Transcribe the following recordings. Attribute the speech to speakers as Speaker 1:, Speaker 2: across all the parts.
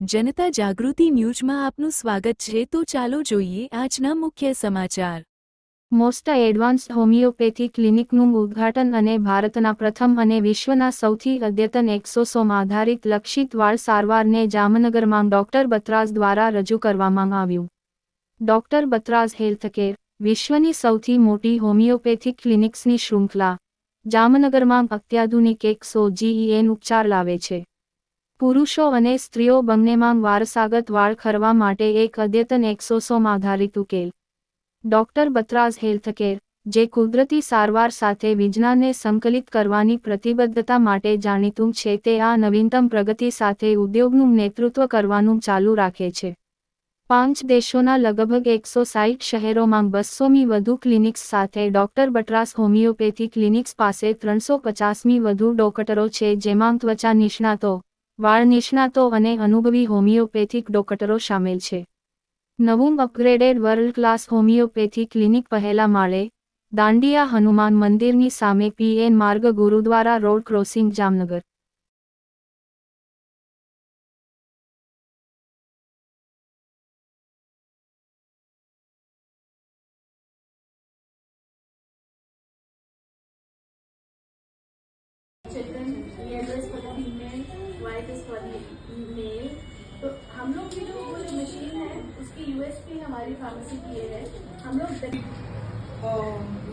Speaker 1: જનતા જાગૃતિ ન્યૂઝમાં આપનું સ્વાગત છે તો ચાલો જોઈએ આજના મુખ્ય સમાચાર।
Speaker 2: મોસ્ટ એડવાન્સ્ડ હોમિયોપેથી ક્લિનિકનું ઉદ્ઘાટન અને ભારતના પ્રથમ અને વિશ્વના સૌથી અદ્યતન એક્સોસોમ આધારિત લક્ષિત વાળ સારવારને જામનગરમાં ડોક્ટર બત્રાઝ દ્વારા રજૂ કરવામાં આવ્યું। ડોક્ટર બત્રાઝ હેલ્થકેર વિશ્વની સૌથી મોટી હોમિયોપેથિક ક્લિનિક્સની શૃંખલા જામનગરમાં અત્યાધુનિક એક્સો-જીઈએન ઉપચાર લાવે છે। પુરુષો અને સ્ત્રીઓ બંનેમાં વારસાગત વાળ ખરવા માટે એક અદ્યતન એક્સોસોમ આધારિત ઉકેલ। ડોક્ટર બત્રાઝ હેલ્થકેર, જે કુદરતી સારવાર સાથે વિજ્ઞાનને સંકલિત કરવાની પ્રતિબદ્ધતા માટે જાણીતું છે, તે આ નવીનતમ પ્રગતિ સાથે ઉદ્યોગનું નેતૃત્વ કરવાનું ચાલુ રાખે છે। 5 દેશોના લગભગ 160 શહેરોમાં 200મી વધુ ક્લિનિક્સ સાથે ડોક્ટર બત્રાઝ હોમિયોપેથી ક્લિનિક્સ પાસે 350મી વધુ ડોક્ટરો છે, જેમાં ત્વચા નિષ્ણાતો, વાળ નિષ્ણાતો અને અનુભવી હોમિયોપેથિક ડોક્ટરો શામેલ છે। નવું upgraded world class homeopathy clinic પહેલા માળે, દાંડિયા હનુમાન મંદિરની સામે PN Marg Gurudwara road crossing Jamnagar.
Speaker 3: Children ये address for the female, white is for male. तो हम लोग की जो वो जो मशीन है उसकी यूएसपी हमारी फार्मेसी की ये है। हम लोग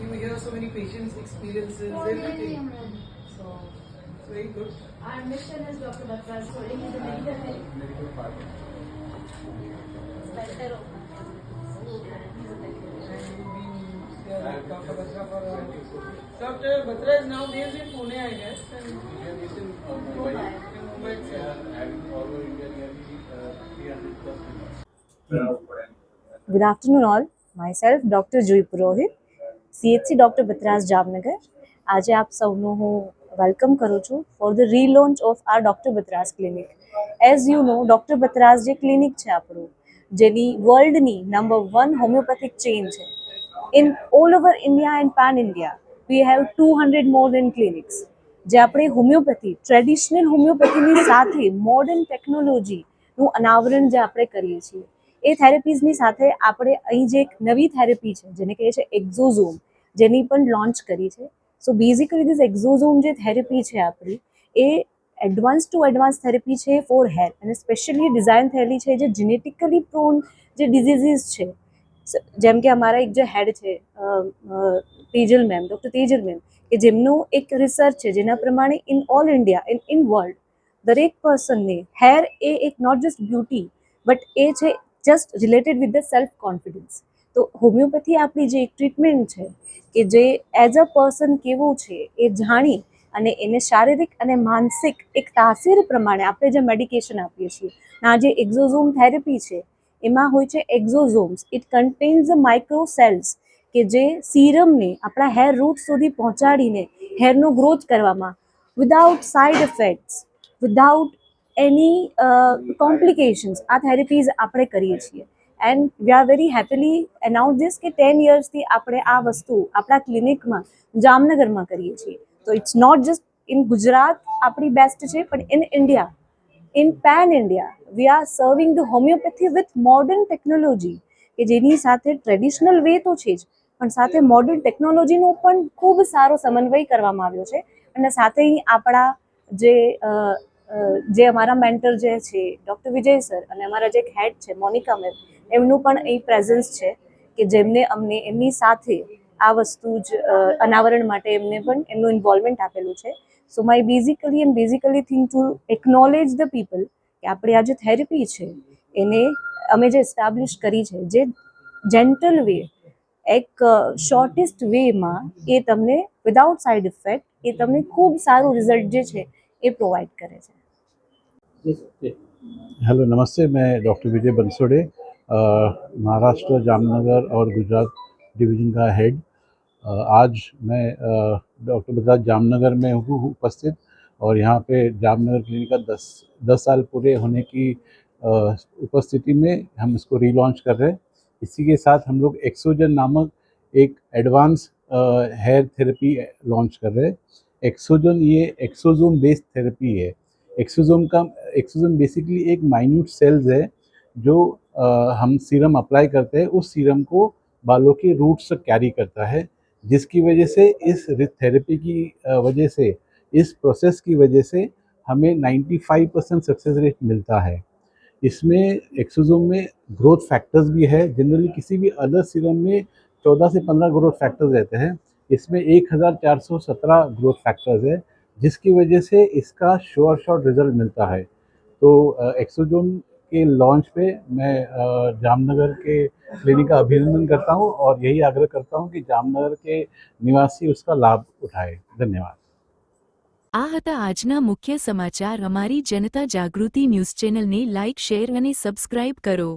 Speaker 4: you hear so many patients' experiences, everything. So it's very good.
Speaker 3: our mission is Dr. Batra Sole, he's a medical head. Better of
Speaker 4: Dr. Batra is now based in Pune, I guess. And in Mumbai itself.
Speaker 5: Good afternoon all. Myself Dr. Juhi Purohit, CHC Dr. Batra Jamnagar. આજે આપ સૌનું હું welcome કરું છું for the relaunch of our doctor Batra's clinic. As you know, doctor Batra's જે clinic છે આપણું, જેની વર્લ્ડની નંબર 1 હોમિયોપેથિક ચેઇન છે। In all over India and pan India we have 200 more than clinics, જે આપણે હોમિયોપેથી, ટ્રેડિશનલ હોમિયોપેથીની સાથે મોડર્ન ટેકનોલોજીનું અનાવરણ જે આપણે કરીએ છીએ, એ થેરેપીઝની સાથે આપણે અહીં જે એક નવી થેરેપી છે જેને કહે છે એક્ઝોઝોમ, જેની પણ લોન્ચ કરી છે। સો બેઝિકલી દિસ એક્ઝોઝોમ જે થેરેપી છે આપણી, એ એડવાન્સ ટુ એડવાન્સ થેરેપી છે ફોર હેર, અને સ્પેશિયલી ડિઝાઇન થયેલી છે જે જેનેટિકલી પ્રોન જે ડિઝીઝીસ છે, જેમ કે અમારા એક જે હેડ છે Tejal ma'am, doctor Tejal ma'am, કે જેમનું એક રિસર્ચ છે જેના પ્રમાણે in all India in world દરેક પર્સનને હેર એ એક નોટ જસ્ટ બ્યુટી બટ એ છે just related with the self confidence. તો હોમિયોપેથી આપણી જે એક ટ્રીટમેન્ટ છે કે જે એઝ અ પર્સન કેવું છે એ જાણી અને એને શારીરિક અને માનસિક એક તાસીર પ્રમાણે આપણે જે મેડિકેશન આપીએ છીએ, આ જે એક્ઝોઝોમ થેરેપી છે એમાં હોય છે exosomes, it contains the micro cells કે જે સીરમને આપણા હેર રૂટ સુધી પહોંચાડીને હેરનો ગ્રોથ કરવામાં without side effects, without any complications આ થેરેપીઝ આપણે કરીએ છીએ। And we are very happily announce this કે 10 યર્સથી આપણે આ વસ્તુ આપણા ક્લિનિકમાં જામનગરમાં કરીએ છીએ। તો it's not just in Gujarat આપણી બેસ્ટ છે, પણ in India, in pan India we are serving the homeopathy with modern technology, કે જેની સાથે ટ્રેડિશનલ વે તો છે જ, પણ સાથે મોડર્ન ટેકનોલોજીનો પણ ખૂબ સારો સમન્વય કરવામાં આવ્યો છે। અને સાથે આપણા જે અમારા મેન્ટર જે છે ડૉક્ટર વિજય સર અને અમારા જે હેડ છે મોનિકા મેમ, એમનું પણ અહીં પ્રેઝન્સ છે કે જેમને અમને એમની સાથે આ વસ્તુ જ અનાવરણ માટે એમને પણ એમનું ઇન્વોલ્વમેન્ટ આપેલું છે। સો my basically thing to acknowledge the people કે આપણે આ જે થેરેપી છે એને અમે જે એસ્ટાબ્લિશ કરી છે, જે જેન્ટલ વે, એક શોર્ટેસ્ટ વેમાં એ તમને વિધાઉટ સાઇડ ઇફેક્ટ એ તમને ખૂબ સારું રિઝલ્ટ જે છે એ પ્રોવાઈડ કરે છે।
Speaker 6: हेलो नमस्ते, मैं डॉक्टर विजय बंसोड़े, महाराष्ट्र जामनगर और गुजरात डिवीज़न का हेड। आज मैं डॉक्टर बत्राज़ जामनगर में हूँ उपस्थित, और यहाँ पे जामनगर क्लिनिक का 10 साल पूरे होने की उपस्थिति में हम इसको रीलॉन्च कर रहे हैं। इसी के साथ हम लोग एक्सोजन नामक एक एडवांस हेयर थेरेपी लॉन्च कर रहे हैं। एक्सोजन ये एक्सोजोम बेस्ड थेरेपी है। एक्सोसोम बेसिकली एक माइन्यूट सेल्स है जो हम सीरम अप्लाई करते हैं, उस सीरम को बालों के रूट्स तक कैरी करता है, जिसकी वजह से इस थेरेपी की वजह से, इस प्रोसेस की वजह से हमें 95% सक्सेस रेट मिलता है। इसमें एक्सोसोम में ग्रोथ फैक्टर्स भी है। जनरली किसी भी अदर सीरम में 14 से 15 ग्रोथ फैक्टर्स रहते हैं, इसमें 1417 ग्रोथ फैक्टर्स है, जिसकी वजह से इसका शॉर्ट रिजल्ट मिलता है। तो एक्सोसोम के लॉन्च पे मैं जामनगर के क्लिनिक का अभिनंदन करता हूँ और यही आग्रह करता हूँ कि जामनगर के निवासी उसका लाभ उठाए। धन्यवाद।
Speaker 1: આ હતા આજના મુખ્ય સમાચાર। અમારી જનતા જાગૃતિ ન્યૂઝ ચેનલને લાઇક, શેર અને સબસ્ક્રાઇબ કરો।